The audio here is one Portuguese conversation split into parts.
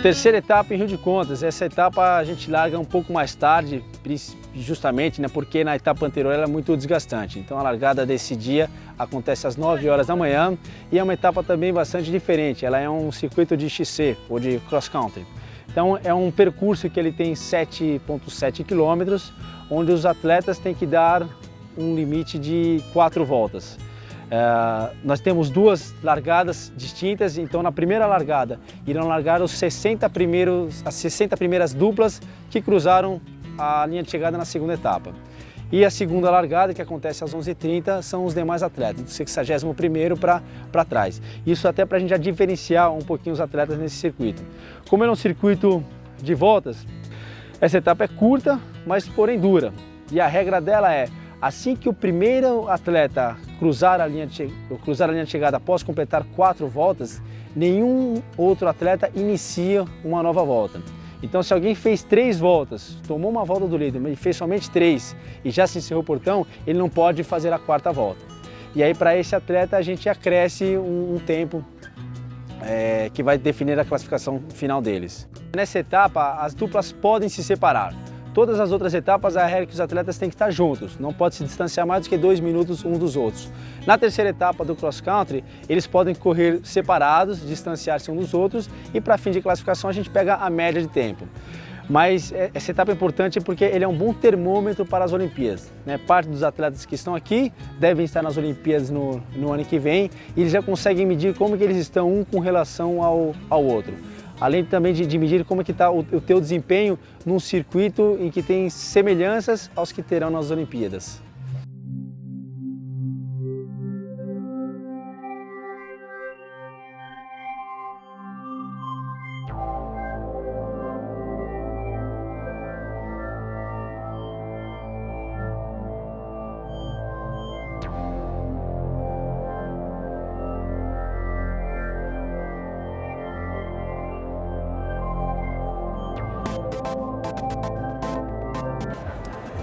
Terceira etapa em Rio de Contas. Essa etapa a gente larga um pouco mais tarde, justamente, né, porque na etapa anterior ela é muito desgastante. Então a largada desse dia acontece às 9 horas da manhã e é uma etapa também bastante diferente. Ela é um circuito de XC, ou de cross country. Então é um percurso que ele tem 7,7 quilômetros, onde os atletas têm que dar um limite de 4 voltas. Nós temos duas largadas distintas, então na primeira largada irão largar as 60 primeiras duplas que cruzaram a linha de chegada na segunda etapa. E a segunda largada, que acontece às 11h30, são os demais atletas, do 61º para trás. Isso até para a gente já diferenciar um pouquinho os atletas nesse circuito. Como ele é um circuito de voltas, essa etapa é curta, mas porém dura. E a regra dela é: assim que o primeiro atleta cruzar a linha de chegada após completar 4 voltas, nenhum outro atleta inicia uma nova volta. Então, se alguém fez 3 voltas, tomou uma volta do líder, mas fez somente 3 e já se encerrou o portão, ele não pode fazer a 4ª volta. E aí, para esse atleta, a gente acresce um tempo que vai definir a classificação final deles. Nessa etapa, as duplas podem se separar. Todas as outras etapas, a regra é que os atletas têm que estar juntos, não pode se distanciar mais do que 2 minutos uns dos outros. Na terceira etapa do cross country, eles podem correr separados, distanciar-se uns dos outros e para fim de classificação a gente pega a média de tempo. Mas essa etapa é importante porque ele é um bom termômetro para as Olimpíadas, né? Parte dos atletas que estão aqui devem estar nas Olimpíadas no ano que vem e eles já conseguem medir como que eles estão um com relação ao outro. Além também de medir como é que está o teu desempenho num circuito em que tem semelhanças aos que terão nas Olimpíadas.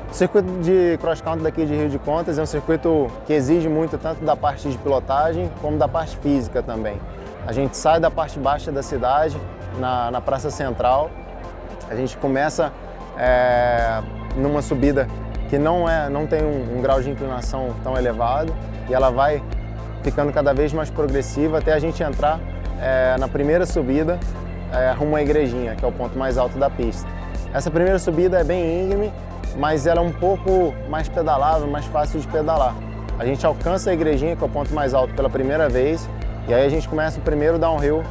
O circuito de cross country daqui de Rio de Contas é um circuito que exige muito tanto da parte de pilotagem como da parte física também. A gente sai da parte baixa da cidade, na Praça Central, a gente começa numa subida que não tem um grau de inclinação tão elevado e ela vai ficando cada vez mais progressiva até a gente entrar na primeira subida rumo à Igrejinha, que é o ponto mais alto da pista. Essa primeira subida é bem íngreme, mas ela é um pouco mais pedalável, mais fácil de pedalar. A gente alcança a Igrejinha, que é o ponto mais alto, pela primeira vez, e aí a gente começa o primeiro downhill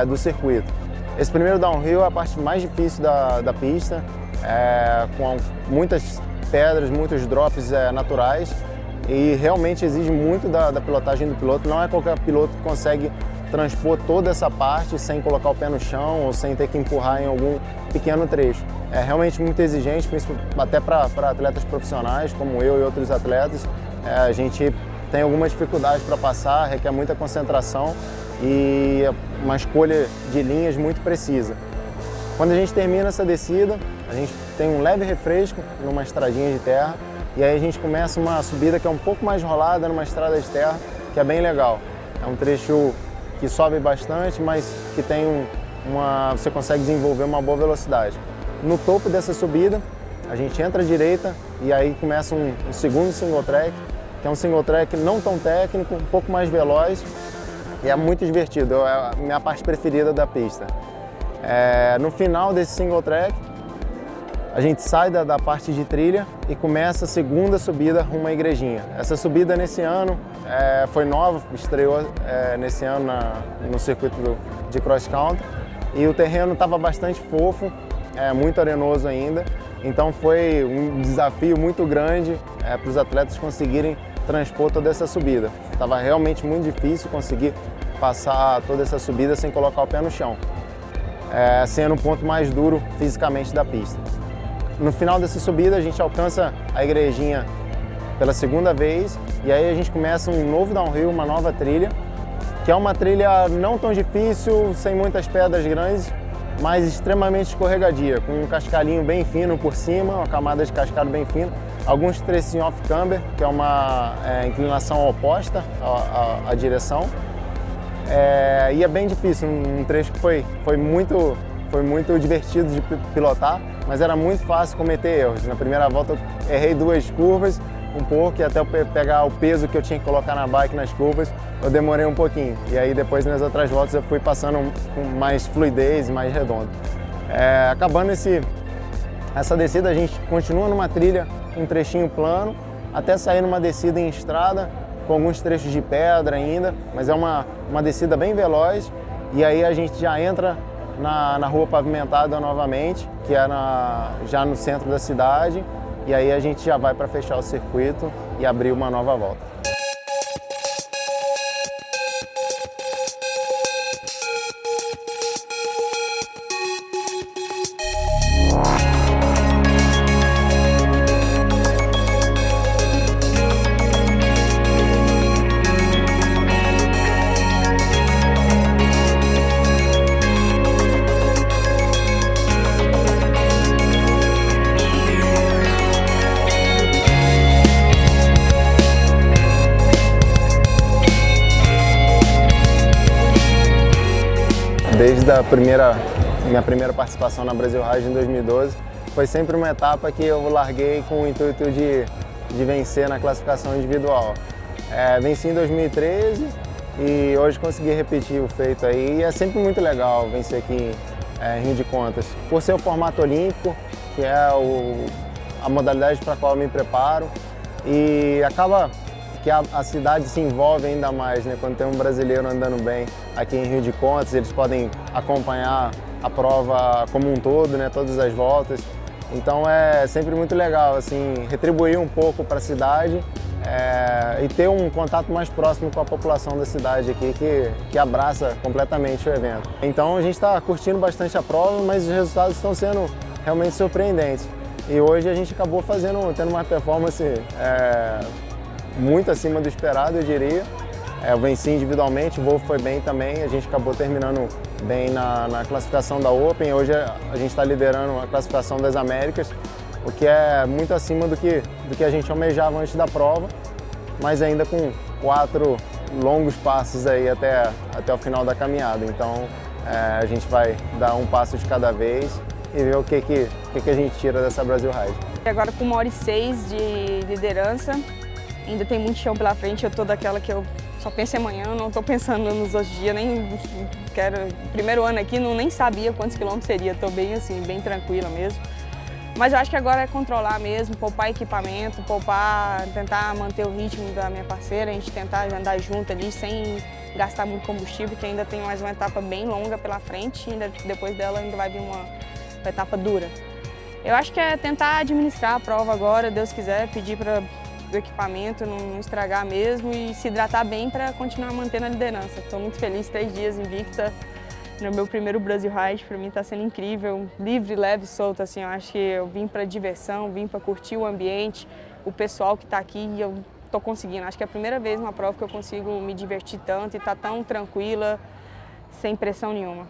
do circuito. Esse primeiro downhill é a parte mais difícil da pista, com muitas pedras, muitos drops naturais, e realmente exige muito da pilotagem do piloto. Não é qualquer piloto que consegue transpor toda essa parte sem colocar o pé no chão ou sem ter que empurrar em algum pequeno trecho. É realmente muito exigente, até para atletas profissionais como eu e outros atletas. A gente tem algumas dificuldades para passar, requer muita concentração e uma escolha de linhas muito precisa. Quando a gente termina essa descida, a gente tem um leve refresco numa estradinha de terra e aí a gente começa uma subida que é um pouco mais rolada numa estrada de terra, que é bem legal. É um trecho que sobe bastante, mas que tem você consegue desenvolver uma boa velocidade. No topo dessa subida, a gente entra à direita e aí começa um segundo single track, que é um single track não tão técnico, um pouco mais veloz e é muito divertido, é a minha parte preferida da pista. No final desse single track, a gente sai da parte de trilha e começa a segunda subida rumo à Igrejinha. Essa subida nesse ano foi nova, estreou nesse ano no circuito de cross country e o terreno estava bastante fofo, muito arenoso ainda, então foi um desafio muito grande para os atletas conseguirem transpor toda essa subida. Estava realmente muito difícil conseguir passar toda essa subida sem colocar o pé no chão, sendo o ponto mais duro fisicamente da pista. No final dessa subida a gente alcança a Igrejinha pela segunda vez e aí a gente começa um novo downhill, uma nova trilha, que é uma trilha não tão difícil, sem muitas pedras grandes, mas extremamente escorregadia, com um cascalhinho bem fino por cima, uma camada de cascalho bem fino, alguns trechinhos off-camber, que é uma inclinação oposta à direção, e é bem difícil, um trecho que foi foi muito divertido de pilotar, mas era muito fácil cometer erros. Na primeira volta eu errei 2 curvas, um pouco, e até eu pegar o peso que eu tinha que colocar na bike nas curvas, eu demorei um pouquinho. E aí depois nas outras voltas eu fui passando com mais fluidez, mais redondo. Acabando essa descida, a gente continua numa trilha, um trechinho plano, até sair numa descida em estrada, com alguns trechos de pedra ainda, mas é uma descida bem veloz. E aí a gente já entra na rua pavimentada novamente, que é já no centro da cidade, e aí a gente já vai para fechar o circuito e abrir uma nova volta. Desde a minha primeira participação na Brasil Ride em 2012, foi sempre uma etapa que eu larguei com o intuito de vencer na classificação individual. Venci em 2013 e hoje consegui repetir o feito aí. E é sempre muito legal vencer aqui em Rio de Contas. Por ser o formato olímpico, que é a modalidade para a qual eu me preparo, e acaba que a cidade se envolve ainda mais, né? Quando tem um brasileiro andando bem aqui em Rio de Contas, eles podem acompanhar a prova como um todo, né? Todas as voltas. Então é sempre muito legal, assim, retribuir um pouco para a cidade e ter um contato mais próximo com a população da cidade aqui, que abraça completamente o evento. Então a gente está curtindo bastante a prova, mas os resultados estão sendo realmente surpreendentes. E hoje a gente acabou tendo uma performance muito acima do esperado, eu diria. Eu venci individualmente, o Wolf foi bem também, a gente acabou terminando bem na classificação da Open. Hoje a gente está liderando a classificação das Américas, o que é muito acima do que a gente almejava antes da prova, mas ainda com 4 longos passos aí até o final da caminhada. Então a gente vai dar um passo de cada vez e ver o que a gente tira dessa Brasil Ride. Agora com 1h06 de liderança, ainda tem muito chão pela frente, eu tô daquela que eu só penso em amanhã, não estou pensando nos outros dias, nem quero. Primeiro ano aqui, nem sabia quantos quilômetros seria, estou bem assim, bem tranquila mesmo. Mas eu acho que agora é controlar mesmo, poupar equipamento, tentar manter o ritmo da minha parceira, a gente tentar andar junto ali sem gastar muito combustível, que ainda tem mais uma etapa bem longa pela frente, e depois dela ainda vai vir uma etapa dura. Eu acho que é tentar administrar a prova agora, Deus quiser, pedir para do equipamento, não estragar mesmo e se hidratar bem para continuar mantendo a liderança. Estou muito feliz, 3 dias invicta no meu primeiro Brasil Ride, para mim está sendo incrível, livre, leve, solto, assim, eu acho que eu vim para diversão, vim para curtir o ambiente, o pessoal que está aqui e eu estou conseguindo. Acho que é a primeira vez numa prova que eu consigo me divertir tanto e estar tão tranquila, sem pressão nenhuma.